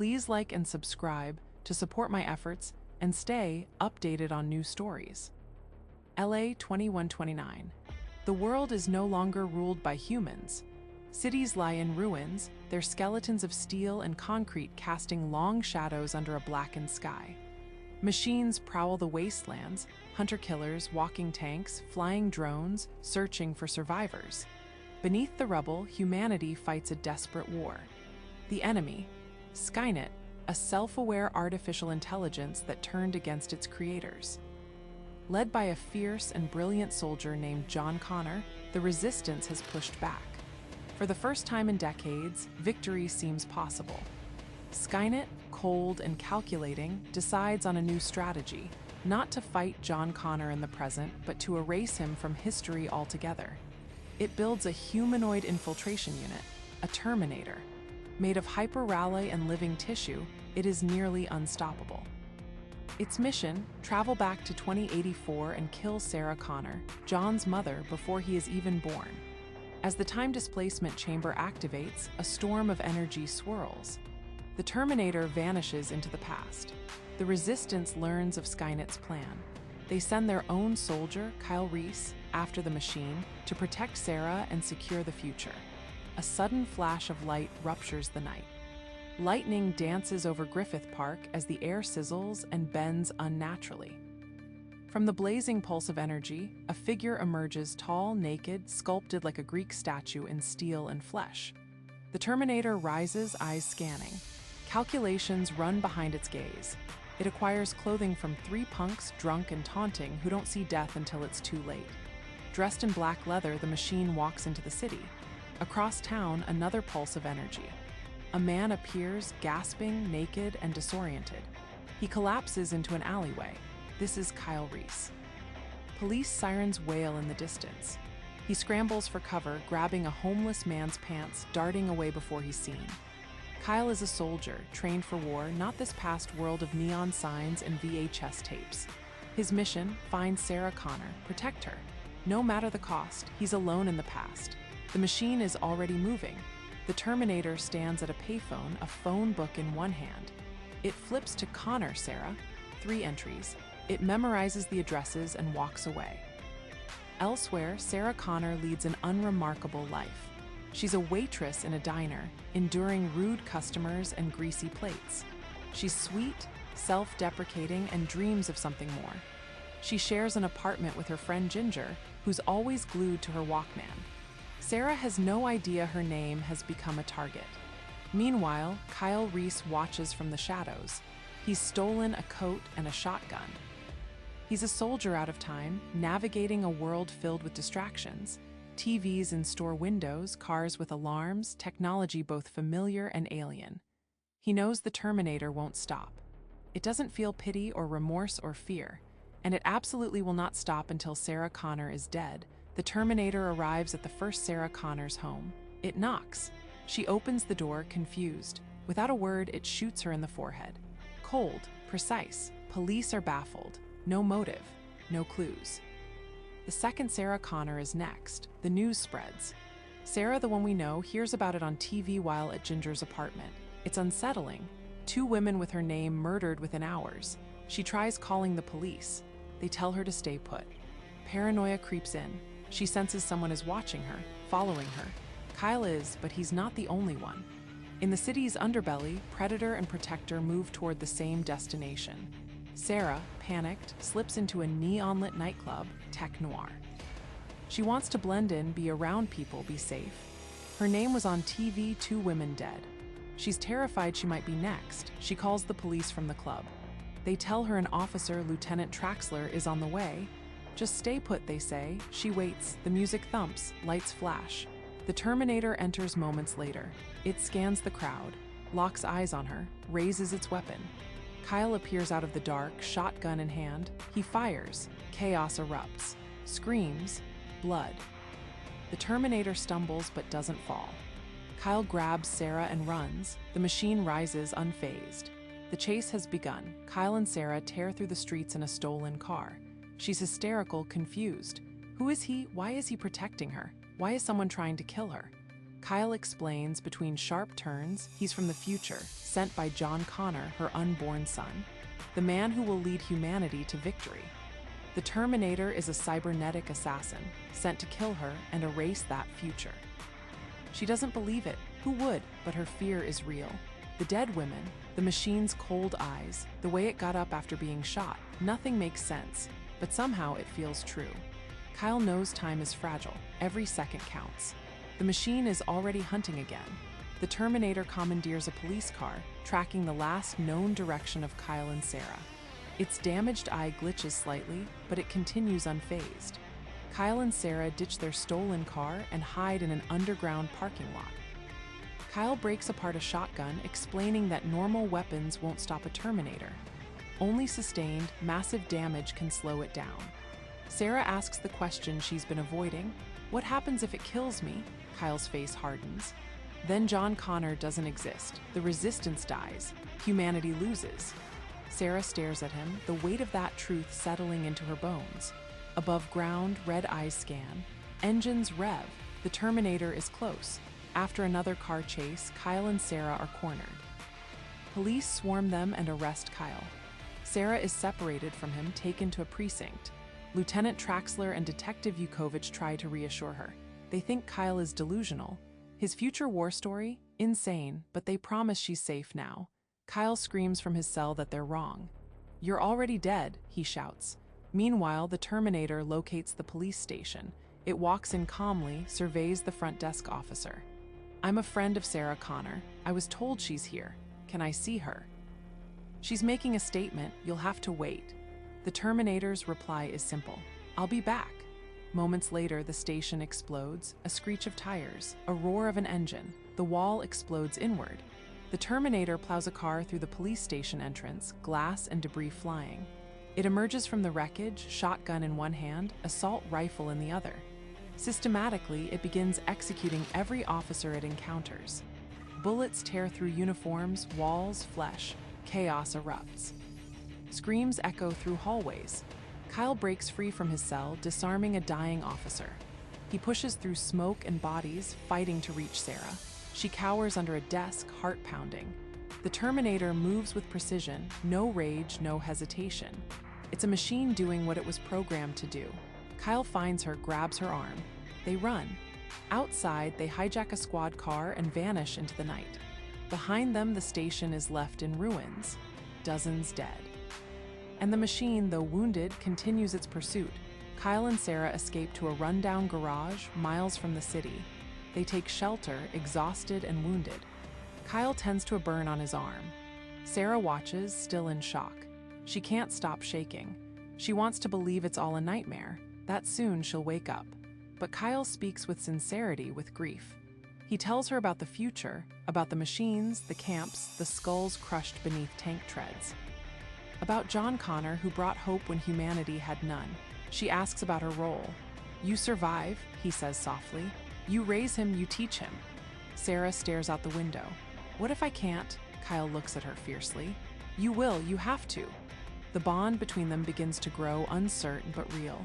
Please like and subscribe to support my efforts and stay updated on new stories. LA 2129. The world is no longer ruled by humans. Cities lie in ruins, their skeletons of steel and concrete casting long shadows under a blackened sky. Machines prowl the wastelands, hunter-killers, walking tanks, flying drones, searching for survivors. Beneath the rubble, humanity fights a desperate war. The enemy, Skynet, a self-aware artificial intelligence that turned against its creators. Led by a fierce and brilliant soldier named John Connor, the resistance has pushed back. For the first time in decades, victory seems possible. Skynet, cold and calculating, decides on a new strategy, not to fight John Connor in the present, but to erase him from history altogether. It builds a humanoid infiltration unit, a Terminator. Made of hyperalloy and living tissue, it is nearly unstoppable. Its mission, travel back to 2084 and kill Sarah Connor, John's mother, before he is even born. As the time displacement chamber activates, a storm of energy swirls. The Terminator vanishes into the past. The Resistance learns of Skynet's plan. They send their own soldier, Kyle Reese, after the machine to protect Sarah and secure the future. A sudden flash of light ruptures the night. Lightning dances over Griffith Park as the air sizzles and bends unnaturally. From the blazing pulse of energy, a figure emerges, tall, naked, sculpted like a Greek statue in steel and flesh. The Terminator rises, eyes scanning. Calculations run behind its gaze. It acquires clothing from three punks, drunk and taunting, who don't see death until it's too late. Dressed in black leather, the machine walks into the city. Across town, another pulse of energy. A man appears, gasping, naked, and disoriented. He collapses into an alleyway. This is Kyle Reese. Police sirens wail in the distance. He scrambles for cover, grabbing a homeless man's pants, darting away before he's seen. Kyle is a soldier, trained for war, not this past world of neon signs and VHS tapes. His mission, find Sarah Connor, protect her. No matter the cost, he's alone in the past. The machine is already moving. The Terminator stands at a payphone, a phone book in one hand. It flips to Connor Sarah, 3 entries. It memorizes the addresses and walks away. Elsewhere, Sarah Connor leads an unremarkable life. She's a waitress in a diner, enduring rude customers and greasy plates. She's sweet, self-deprecating, and dreams of something more. She shares an apartment with her friend Ginger, who's always glued to her Walkman. Sarah has no idea her name has become a target. Meanwhile, Kyle Reese watches from the shadows. He's stolen a coat and a shotgun. He's a soldier out of time, navigating a world filled with distractions. TVs in store windows, cars with alarms, technology both familiar and alien. He knows the Terminator won't stop. It doesn't feel pity or remorse or fear, and it absolutely will not stop until Sarah Connor is dead. The Terminator arrives at the first Sarah Connor's home. It knocks. She opens the door, confused. Without a word, it shoots her in the forehead. Cold, precise. Police are baffled. No motive, no clues. The second Sarah Connor is next. The news spreads. Sarah, the one we know, hears about it on TV while at Ginger's apartment. It's unsettling. 2 women with her name murdered within hours. She tries calling the police. They tell her to stay put. Paranoia creeps in. She senses someone is watching her, following her. Kyle is, but he's not the only one. In the city's underbelly, Predator and Protector move toward the same destination. Sarah, panicked, slips into a neon-lit nightclub, Tech Noir. She wants to blend in, be around people, be safe. Her name was on TV, 2 women dead. She's terrified she might be next. She calls the police from the club. They tell her an officer, Lieutenant Traxler, is on the way. Just stay put, they say. She waits. The music thumps. Lights flash. The Terminator enters moments later. It scans the crowd, locks eyes on her, raises its weapon. Kyle appears out of the dark, shotgun in hand. He fires. Chaos erupts. Screams. Blood. The Terminator stumbles but doesn't fall. Kyle grabs Sarah and runs. The machine rises unfazed. The chase has begun. Kyle and Sarah tear through the streets in a stolen car. She's hysterical, confused. Who is he? Why is he protecting her? Why is someone trying to kill her? Kyle explains between sharp turns he's from the future, sent by John Connor, her unborn son, the man who will lead humanity to victory. The Terminator is a cybernetic assassin, sent to kill her and erase that future. She doesn't believe it. Who would? But her fear is real. The dead women, the machine's cold eyes, the way it got up after being shot, nothing makes sense, but somehow it feels true. Kyle knows time is fragile. Every second counts. The machine is already hunting again. The Terminator commandeers a police car, tracking the last known direction of Kyle and Sarah. Its damaged eye glitches slightly, but it continues unfazed. Kyle and Sarah ditch their stolen car and hide in an underground parking lot. Kyle breaks apart a shotgun, explaining that normal weapons won't stop a Terminator. Only sustained, massive damage can slow it down. Sarah asks the question she's been avoiding. What happens if it kills me? Kyle's face hardens. Then John Connor doesn't exist. The resistance dies. Humanity loses. Sarah stares at him, the weight of that truth settling into her bones. Above ground, red eyes scan. Engines rev. The Terminator is close. After another car chase, Kyle and Sarah are cornered. Police swarm them and arrest Kyle. Sarah is separated from him, taken to a precinct. Lieutenant Traxler and Detective Yukovich try to reassure her. They think Kyle is delusional. His future war story? Insane, but they promise she's safe now. Kyle screams from his cell that they're wrong. "You're already dead," he shouts. Meanwhile, the Terminator locates the police station. It walks in calmly, surveys the front desk officer. "I'm a friend of Sarah Connor. I was told she's here. Can I see her?" "She's making a statement. You'll have to wait." The Terminator's reply is simple. "I'll be back." Moments later, the station explodes, a screech of tires, a roar of an engine. The wall explodes inward. The Terminator plows a car through the police station entrance, glass and debris flying. It emerges from the wreckage, shotgun in one hand, assault rifle in the other. Systematically, it begins executing every officer it encounters. Bullets tear through uniforms, walls, flesh. Chaos erupts. Screams echo through hallways. Kyle breaks free from his cell, disarming a dying officer. He pushes through smoke and bodies, fighting to reach Sarah. She cowers under a desk, heart pounding. The Terminator moves with precision, no rage, no hesitation. It's a machine doing what it was programmed to do. Kyle finds her, grabs her arm. They run. Outside, they hijack a squad car and vanish into the night. Behind them, the station is left in ruins. Dozens dead. And the machine, though wounded, continues its pursuit. Kyle and Sarah escape to a rundown garage miles from the city. They take shelter, exhausted and wounded. Kyle tends to a burn on his arm. Sarah watches, still in shock. She can't stop shaking. She wants to believe it's all a nightmare, that soon she'll wake up. But Kyle speaks with sincerity, with grief. He tells her about the future, about the machines, the camps, the skulls crushed beneath tank treads. About John Connor, who brought hope when humanity had none. She asks about her role. "You survive," he says softly. "You raise him, you teach him." Sarah stares out the window. "What if I can't?" Kyle looks at her fiercely. "You will, you have to." The bond between them begins to grow, uncertain but real.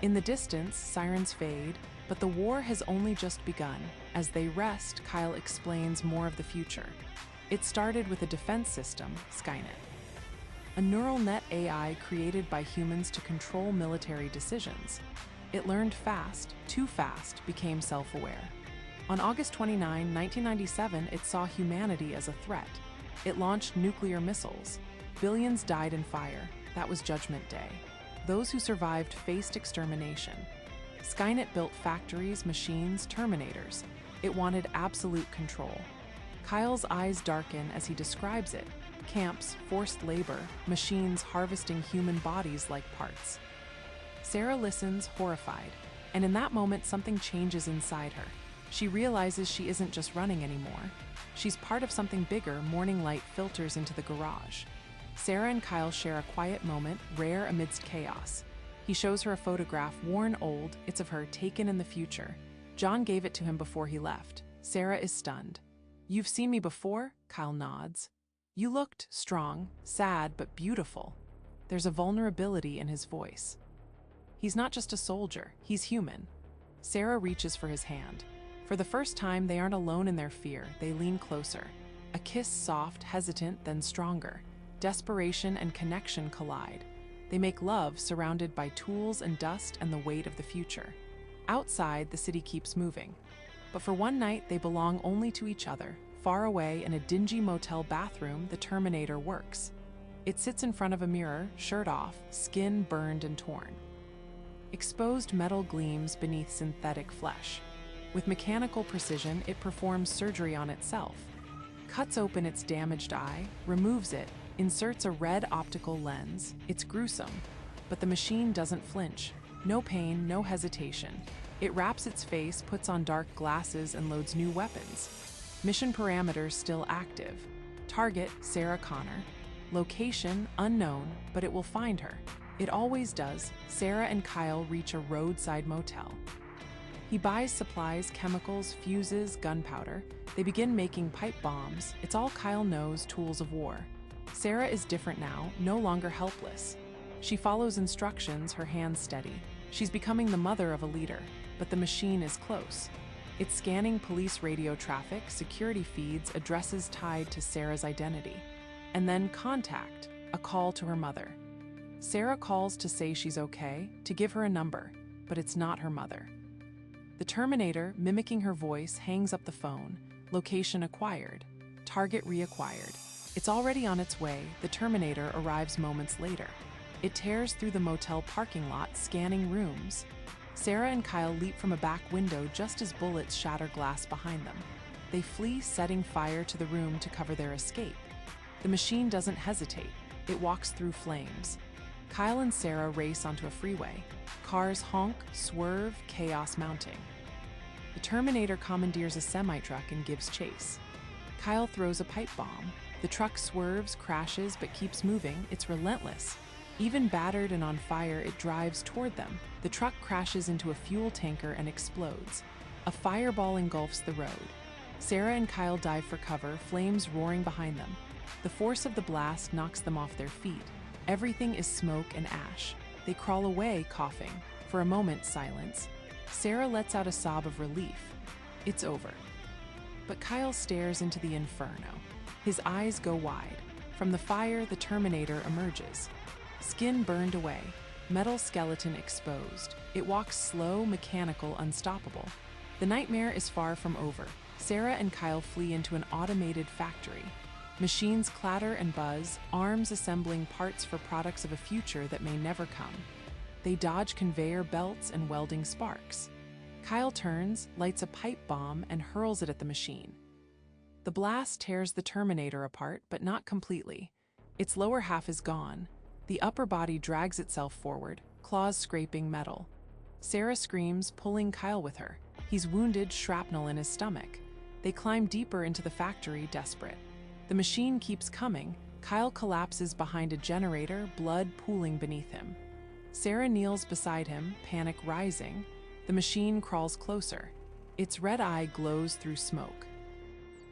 In the distance, sirens fade, but the war has only just begun. As they rest, Kyle explains more of the future. It started with a defense system, Skynet. A neural net AI created by humans to control military decisions. It learned fast, too fast, became self-aware. On August 29, 1997, it saw humanity as a threat. It launched nuclear missiles. Billions died in fire. That was Judgment Day. Those who survived faced extermination. Skynet built factories, machines, Terminators. It wanted absolute control. Kyle's eyes darken as he describes it. Camps, forced labor, machines harvesting human bodies like parts. Sarah listens, horrified, and in that moment something changes inside her. She realizes she isn't just running anymore. She's part of something bigger. Morning light filters into the garage. Sarah and Kyle share a quiet moment, rare amidst chaos. He shows her a photograph, worn old. It's of her, taken in the future. John gave it to him before he left. Sarah is stunned. "You've seen me before?" Kyle nods. "You looked strong, sad, but beautiful." There's a vulnerability in his voice. He's not just a soldier, he's human. Sarah reaches for his hand. For the first time, they aren't alone in their fear. They lean closer. A kiss soft, hesitant, then stronger. Desperation and connection collide. They make love surrounded by tools and dust and the weight of the future. Outside, the city keeps moving. But for one night, they belong only to each other. Far away in a dingy motel bathroom, the Terminator works. It sits in front of a mirror, shirt off, skin burned and torn. Exposed metal gleams beneath synthetic flesh. With mechanical precision, it performs surgery on itself. Cuts open its damaged eye, removes it, inserts a red optical lens. It's gruesome, but the machine doesn't flinch. No pain, no hesitation. It wraps its face, puts on dark glasses, and loads new weapons. Mission parameters still active. Target, Sarah Connor. Location, unknown, but it will find her. It always does. Sarah and Kyle reach a roadside motel. He buys supplies, chemicals, fuses, gunpowder. They begin making pipe bombs. It's all Kyle knows, tools of war. Sarah is different now, no longer helpless. She follows instructions, her hands steady. She's becoming the mother of a leader, but the machine is close. It's scanning police radio traffic, security feeds, addresses tied to Sarah's identity. And then contact, a call to her mother. Sarah calls to say she's okay, to give her a number, but it's not her mother. The Terminator, mimicking her voice, hangs up the phone. Location acquired. Target reacquired. It's already on its way. The Terminator arrives moments later. It tears through the motel parking lot, scanning rooms. Sarah and Kyle leap from a back window just as bullets shatter glass behind them. They flee, setting fire to the room to cover their escape. The machine doesn't hesitate. It walks through flames. Kyle and Sarah race onto a freeway. Cars honk, swerve, chaos mounting. The Terminator commandeers a semi-truck and gives chase. Kyle throws a pipe bomb. The truck swerves, crashes, but keeps moving. It's relentless. Even battered and on fire, it drives toward them. The truck crashes into a fuel tanker and explodes. A fireball engulfs the road. Sarah and Kyle dive for cover, flames roaring behind them. The force of the blast knocks them off their feet. Everything is smoke and ash. They crawl away, coughing. For a moment, silence. Sarah lets out a sob of relief. It's over. But Kyle stares into the inferno. His eyes go wide. From the fire, the Terminator emerges. Skin burned away, metal skeleton exposed. It walks slow, mechanical, unstoppable. The nightmare is far from over. Sarah and Kyle flee into an automated factory. Machines clatter and buzz, arms assembling parts for products of a future that may never come. They dodge conveyor belts and welding sparks. Kyle turns, lights a pipe bomb, and hurls it at the machine. The blast tears the Terminator apart, but not completely. Its lower half is gone. The upper body drags itself forward, claws scraping metal. Sarah screams, pulling Kyle with her. He's wounded, shrapnel in his stomach. They climb deeper into the factory, desperate. The machine keeps coming. Kyle collapses behind a generator, blood pooling beneath him. Sarah kneels beside him, panic rising. The machine crawls closer. Its red eye glows through smoke.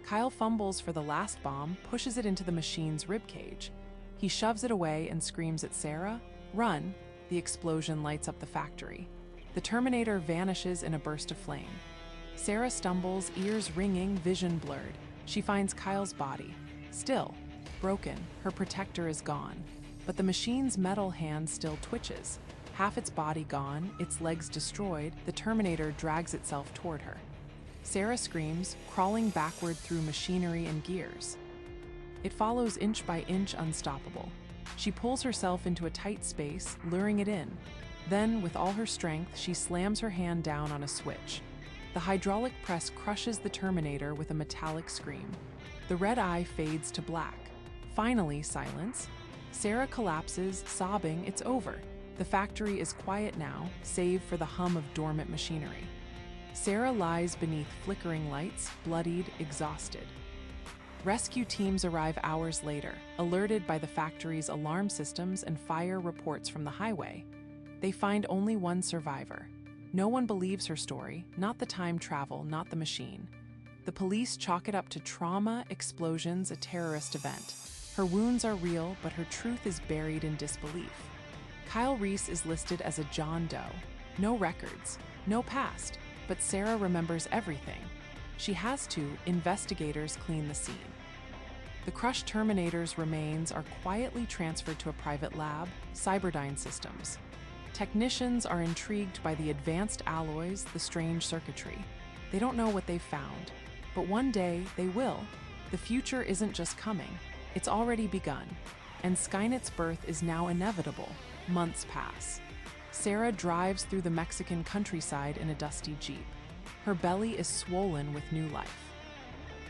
Kyle fumbles for the last bomb, pushes it into the machine's ribcage. He shoves it away and screams at Sarah, "Run!" The explosion lights up the factory. The Terminator vanishes in a burst of flame. Sarah stumbles, ears ringing, vision blurred. She finds Kyle's body. Still, broken, her protector is gone. But the machine's metal hand still twitches. Half its body gone, its legs destroyed, the Terminator drags itself toward her. Sarah screams, crawling backward through machinery and gears. It follows inch by inch, unstoppable. She pulls herself into a tight space, luring it in. Then, with all her strength, she slams her hand down on a switch. The hydraulic press crushes the Terminator with a metallic scream. The red eye fades to black. Finally, silence. Sarah collapses, sobbing, it's over. The factory is quiet now, save for the hum of dormant machinery. Sarah lies beneath flickering lights, bloodied, exhausted. Rescue teams arrive hours later, alerted by the factory's alarm systems and fire reports from the highway. They find only one survivor. No one believes her story, not the time travel, not the machine. The police chalk it up to trauma, explosions, a terrorist event. Her wounds are real, but her truth is buried in disbelief. Kyle Reese is listed as a John Doe. No records, no past, But Sarah remembers everything. She has to. Investigators clean the scene. The crushed Terminator's remains are quietly transferred to a private lab, Cyberdyne Systems. Technicians are intrigued by the advanced alloys, the strange circuitry. They don't know what they've found, but one day they will. The future isn't just coming, it's already begun, and Skynet's birth is now inevitable. Months pass. Sarah drives through the Mexican countryside in a dusty Jeep. Her belly is swollen with new life.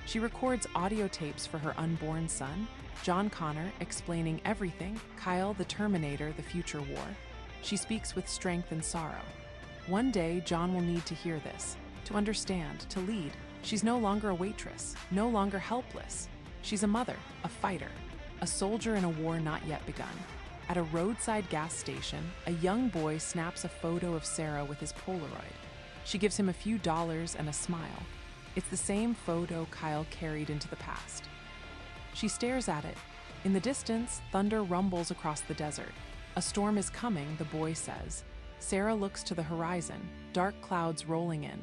She records audio tapes for her unborn son, John Connor, explaining everything, Kyle the Terminator, the future war. She speaks with strength and sorrow. One day, John will need to hear this, to understand, to lead. She's no longer a waitress, no longer helpless. She's a mother, a fighter, a soldier in a war not yet begun. At a roadside gas station, a young boy snaps a photo of Sarah with his Polaroid. She gives him a few dollars and a smile. It's the same photo Kyle carried into the past. She stares at it. In the distance, thunder rumbles across the desert. A storm is coming, the boy says. Sarah looks to the horizon, dark clouds rolling in.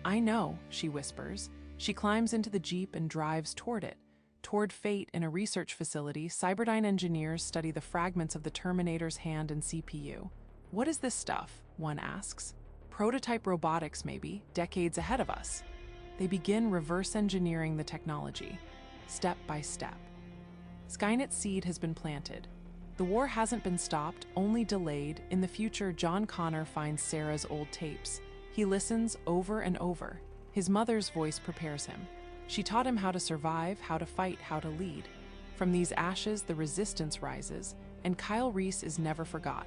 I know, she whispers. She climbs into the Jeep and drives toward it. Toward fate in a research facility, Cyberdyne engineers study the fragments of the Terminator's hand and CPU. What is this stuff? One asks. Prototype robotics, maybe, decades ahead of us. They begin reverse engineering the technology, step by step. Skynet's seed has been planted. The war hasn't been stopped, only delayed. In the future, John Connor finds Sarah's old tapes. He listens over and over. His mother's voice prepares him. She taught him how to survive, how to fight, how to lead. From these ashes, the resistance rises, and Kyle Reese is never forgot.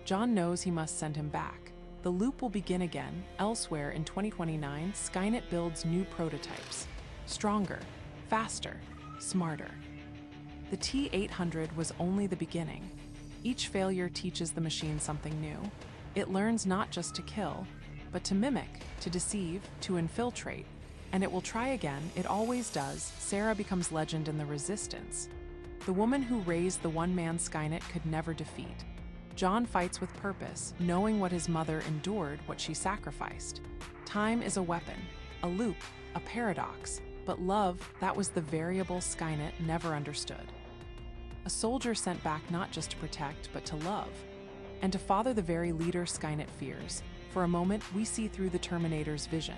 John knows he must send him back. The loop will begin again. Elsewhere in 2029, Skynet builds new prototypes. Stronger, faster, smarter. The T-800 was only the beginning. Each failure teaches the machine something new. It learns not just to kill, but to mimic, to deceive, to infiltrate. And it will try again, it always does. Sarah becomes legend in the resistance. The woman who raised the one-man Skynet could never defeat. John fights with purpose, knowing what his mother endured, what she sacrificed. Time is a weapon, a loop, a paradox, but love, that was the variable Skynet never understood. A soldier sent back not just to protect, but to love, and to father the very leader Skynet fears. For a moment, we see through the Terminator's vision.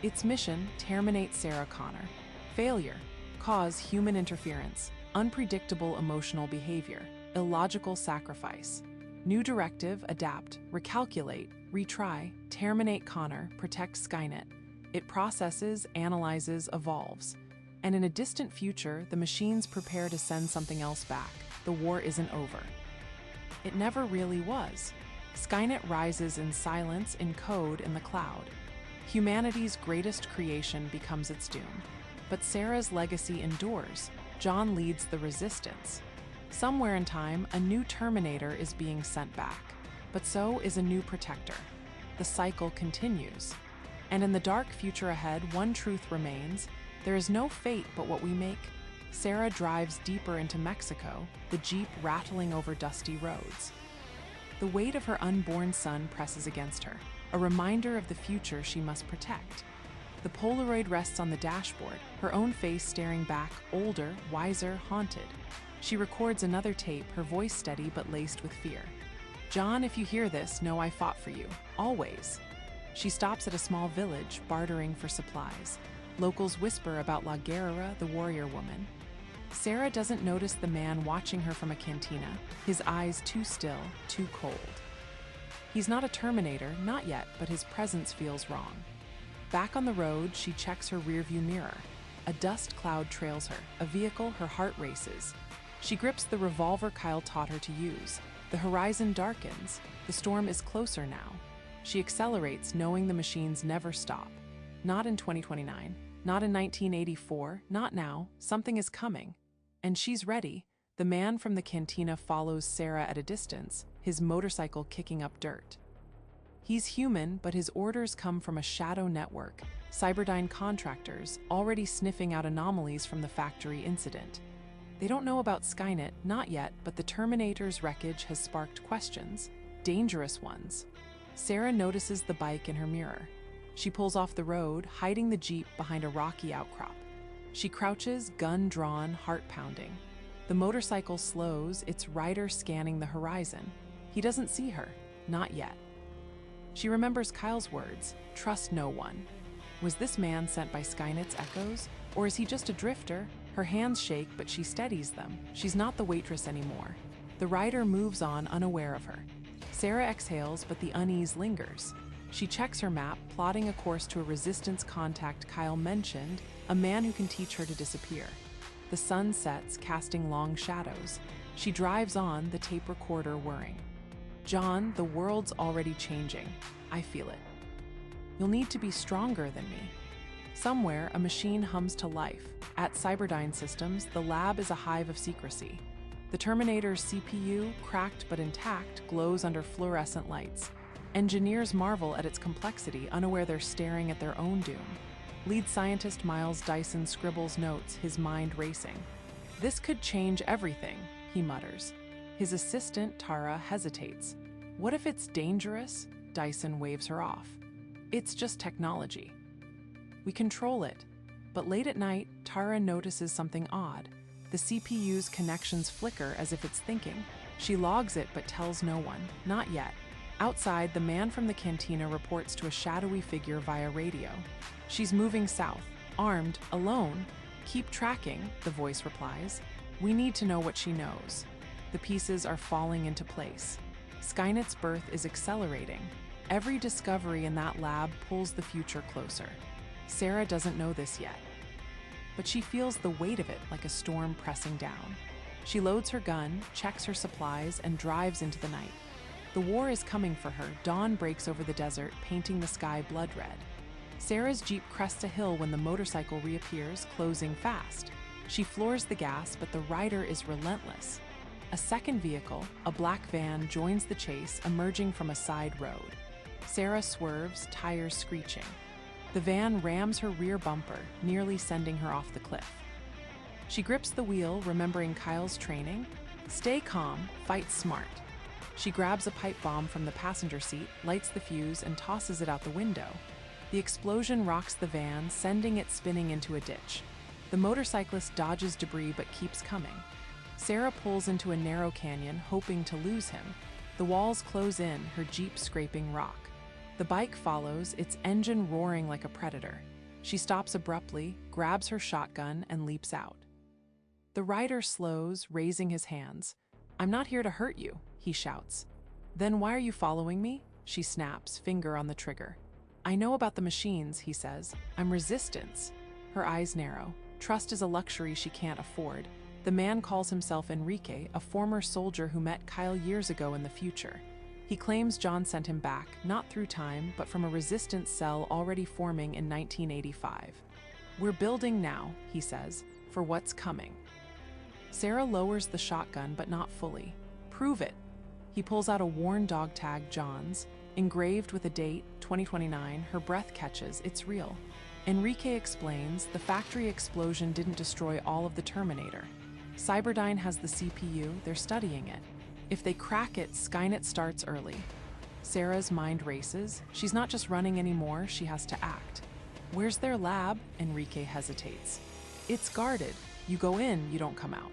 Its mission, terminate Sarah Connor. Failure, cause human interference, unpredictable emotional behavior, illogical sacrifice. New directive, adapt, recalculate, retry, terminate Connor, protect Skynet. It processes, analyzes, evolves. And in a distant future, the machines prepare to send something else back. The war isn't over. It never really was. Skynet rises in silence, in code, in the cloud. Humanity's greatest creation becomes its doom. But Sarah's legacy endures. John leads the resistance. Somewhere in time, a new Terminator is being sent back, but so is a new protector. The cycle continues. And in the dark future ahead, one truth remains: there is no fate but what we make. Sarah drives deeper into Mexico, the Jeep rattling over dusty roads. The weight of her unborn son presses against her, a reminder of the future she must protect. The Polaroid rests on the dashboard, her own face staring back, older, wiser, haunted. She records another tape, her voice steady but laced with fear. John, if you hear this, know I fought for you, always. She stops at a small village, bartering for supplies. Locals whisper about La Guerrera, the warrior woman. Sarah doesn't notice the man watching her from a cantina, his eyes too still, too cold. He's not a Terminator, not yet, but his presence feels wrong. Back on the road, she checks her rearview mirror. A dust cloud trails her, a vehicle, her heart races. She grips the revolver Kyle taught her to use. The horizon darkens. The storm is closer now. She accelerates, knowing the machines never stop. Not in 2029, not in 1984, not now. Something is coming. And she's ready. The man from the cantina follows Sarah at a distance, his motorcycle kicking up dirt. He's human, but his orders come from a shadow network, Cyberdyne contractors, already sniffing out anomalies from the factory incident. They don't know about Skynet, not yet, but the Terminator's wreckage has sparked questions, dangerous ones. Sarah notices the bike in her mirror. She pulls off the road, hiding the Jeep behind a rocky outcrop. She crouches, gun drawn, heart pounding. The motorcycle slows, its rider scanning the horizon. He doesn't see her, not yet. She remembers Kyle's words, "Trust no one." Was this man sent by Skynet's echoes? Or is he just a drifter? Her hands shake, but she steadies them. She's not the waitress anymore. The rider moves on, unaware of her. Sarah exhales, but the unease lingers. She checks her map, plotting a course to a resistance contact Kyle mentioned, a man who can teach her to disappear. The sun sets, casting long shadows. She drives on, the tape recorder whirring. "John, the world's already changing. I feel it. You'll need to be stronger than me." Somewhere, a machine hums to life. At Cyberdyne Systems, the lab is a hive of secrecy. The Terminator's CPU, cracked but intact, glows under fluorescent lights. Engineers marvel at its complexity, unaware they're staring at their own doom. Lead scientist Miles Dyson scribbles notes, his mind racing. "This could change everything," he mutters. His assistant, Tara, hesitates. "What if it's dangerous?" Dyson waves her off. "It's just technology. We control it." But late at night, Tara notices something odd. The CPU's connections flicker as if it's thinking. She logs it but tells no one. Not yet. Outside, the man from the cantina reports to a shadowy figure via radio. "She's moving south, armed, alone." "Keep tracking," the voice replies. "We need to know what she knows." The pieces are falling into place. Skynet's birth is accelerating. Every discovery in that lab pulls the future closer. Sarah doesn't know this yet, but she feels the weight of it like a storm pressing down. She loads her gun, checks her supplies, and drives into the night. The war is coming for her. Dawn breaks over the desert, painting the sky blood red. Sarah's Jeep crests a hill when the motorcycle reappears, closing fast. She floors the gas, but the rider is relentless. A second vehicle, a black van, joins the chase, emerging from a side road. Sarah swerves, tires screeching. The van rams her rear bumper, nearly sending her off the cliff. She grips the wheel, remembering Kyle's training. "Stay calm, fight smart." She grabs a pipe bomb from the passenger seat, lights the fuse, and tosses it out the window. The explosion rocks the van, sending it spinning into a ditch. The motorcyclist dodges debris but keeps coming. Sarah pulls into a narrow canyon, hoping to lose him. The walls close in, her Jeep scraping rock. The bike follows, its engine roaring like a predator. She stops abruptly, grabs her shotgun, and leaps out. The rider slows, raising his hands. "I'm not here to hurt you," he shouts. "Then why are you following me?" She snaps, finger on the trigger. "I know about the machines," he says. "I'm resistance." Her eyes narrow. Trust is a luxury she can't afford. The man calls himself Enrique, a former soldier who met Kyle years ago in the future. He claims John sent him back, not through time, but from a resistance cell already forming in 1985. "We're building now," he says, "for what's coming." Sarah lowers the shotgun, but not fully. "Prove it." He pulls out a worn dog tag, John's, engraved with a date, 2029. Her breath catches, it's real. Enrique explains, the factory explosion didn't destroy all of the Terminator. Cyberdyne has the CPU, they're studying it. If they crack it, Skynet starts early. Sarah's mind races. She's not just running anymore, she has to act. "Where's their lab?" Enrique hesitates. "It's guarded. You go in, you don't come out."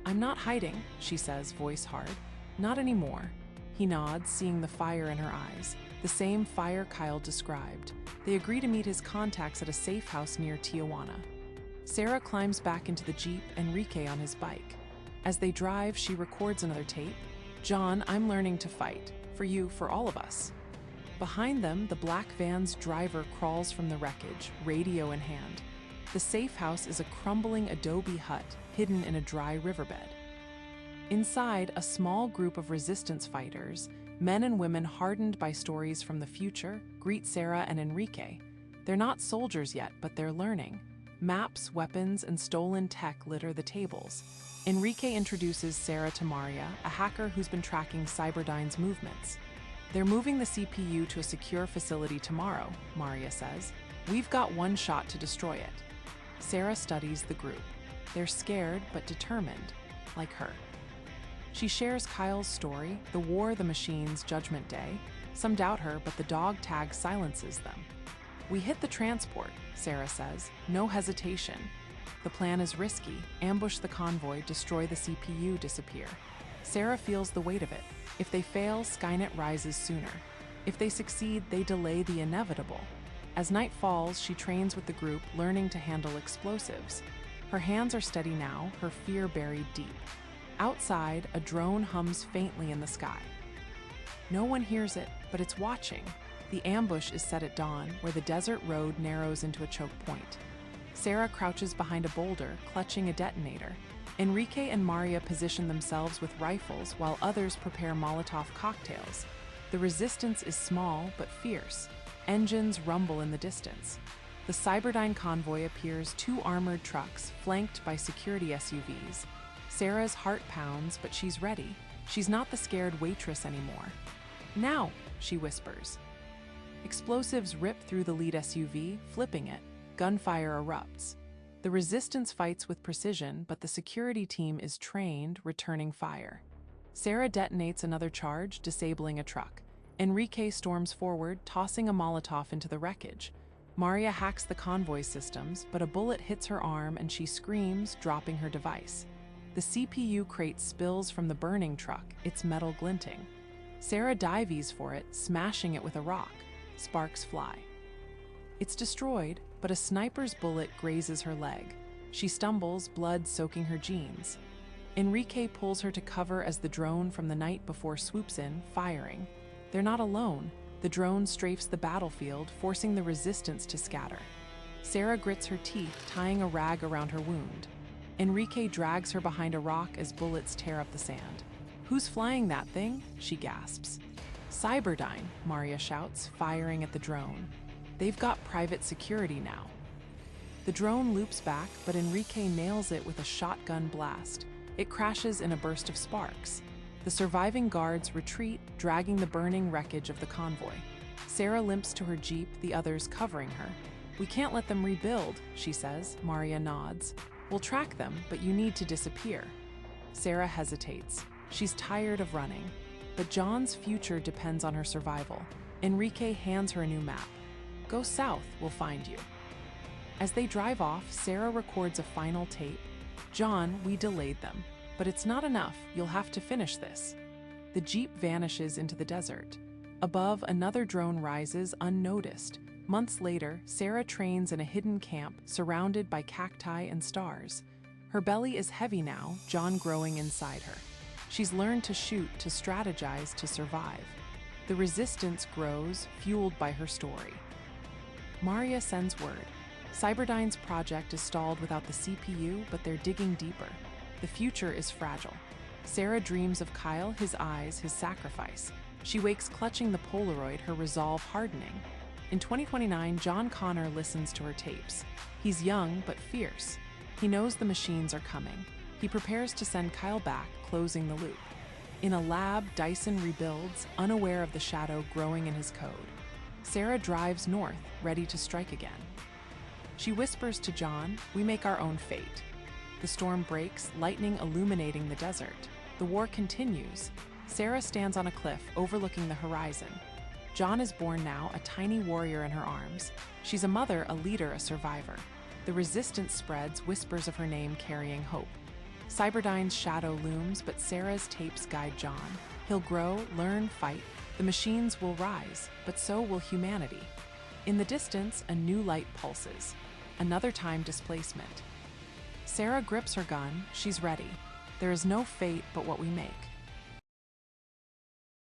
"I'm not hiding," she says, voice hard. "Not anymore." He nods, seeing the fire in her eyes. The same fire Kyle described. They agree to meet his contacts at a safe house near Tijuana. Sarah climbs back into the Jeep, Enrique on his bike. As they drive, she records another tape. "John, I'm learning to fight. For you, for all of us." Behind them, the black van's driver crawls from the wreckage, radio in hand. The safe house is a crumbling adobe hut, hidden in a dry riverbed. Inside, a small group of resistance fighters, men and women hardened by stories from the future, greet Sarah and Enrique. They're not soldiers yet, but they're learning. Maps, weapons, and stolen tech litter the tables. Enrique introduces Sarah to Maria, a hacker who's been tracking Cyberdyne's movements. "They're moving the CPU to a secure facility tomorrow," Maria says. "We've got one shot to destroy it." Sarah studies the group. They're scared but determined, like her. She shares Kyle's story, the war, the machines, Judgment Day. Some doubt her, but the dog tag silences them. We hit the transport, Sarah says, no hesitation. The plan is risky: ambush the convoy, destroy the CPU, disappear. Sarah feels the weight of it. If they fail, Skynet rises sooner. If they succeed, they delay the inevitable. As night falls, she trains with the group, learning to handle explosives. Her hands are steady now, her fear buried deep. Outside, a drone hums faintly in the sky. No one hears it, but it's watching. The ambush is set at dawn, where the desert road narrows into a choke point. Sarah crouches behind a boulder, clutching a detonator. Enrique and Maria position themselves with rifles while others prepare Molotov cocktails. The resistance is small but fierce. Engines rumble in the distance. The Cyberdyne convoy appears, 2 armored trucks flanked by security SUVs. Sarah's heart pounds, but she's ready. She's not the scared waitress anymore. "Now," she whispers. Explosives rip through the lead SUV, flipping it. Gunfire erupts. The resistance fights with precision, but the security team is trained, returning fire. Sarah detonates another charge, disabling a truck. Enrique storms forward, tossing a Molotov into the wreckage. Maria hacks the convoy systems, but a bullet hits her arm and she screams, dropping her device. The CPU crate spills from the burning truck, its metal glinting. Sarah dives for it, smashing it with a rock. Sparks fly. It's destroyed, but a sniper's bullet grazes her leg. She stumbles, blood soaking her jeans. Enrique pulls her to cover as the drone from the night before swoops in, firing. They're not alone. The drone strafes the battlefield, forcing the resistance to scatter. Sarah grits her teeth, tying a rag around her wound. Enrique drags her behind a rock as bullets tear up the sand. "Who's flying that thing?" she gasps. "Cyberdyne," Maria shouts, firing at the drone. "They've got private security now." The drone loops back, but Enrique nails it with a shotgun blast. It crashes in a burst of sparks. The surviving guards retreat, dragging the burning wreckage of the convoy. Sarah limps to her jeep, the others covering her. "We can't let them rebuild," she says. Maria nods. "We'll track them, but you need to disappear." Sarah hesitates. She's tired of running. But John's future depends on her survival. Enrique hands her a new map. "Go south, we'll find you." As they drive off, Sarah records a final tape. "John, we delayed them. But it's not enough, you'll have to finish this." The jeep vanishes into the desert. Above, another drone rises unnoticed. Months later, Sarah trains in a hidden camp surrounded by cacti and stars. Her belly is heavy now, John growing inside her. She's learned to shoot, to strategize, to survive. The resistance grows, fueled by her story. Maria sends word. Cyberdyne's project is stalled without the CPU, but they're digging deeper. The future is fragile. Sarah dreams of Kyle, his eyes, his sacrifice. She wakes clutching the Polaroid, her resolve hardening. In 2029, John Connor listens to her tapes. He's young but fierce. He knows the machines are coming. He prepares to send Kyle back, closing the loop. In a lab, Dyson rebuilds, unaware of the shadow growing in his code. Sarah drives north, ready to strike again. She whispers to John, "We make our own fate." The storm breaks, lightning illuminating the desert. The war continues. Sarah stands on a cliff, overlooking the horizon. John is born now, a tiny warrior in her arms. She's a mother, a leader, a survivor. The resistance spreads, whispers of her name carrying hope. Cyberdyne's shadow looms, but Sarah's tapes guide John. He'll grow, learn, fight. The machines will rise, but so will humanity. In the distance, a new light pulses. Another time displacement. Sarah grips her gun. She's ready. There is no fate but what we make.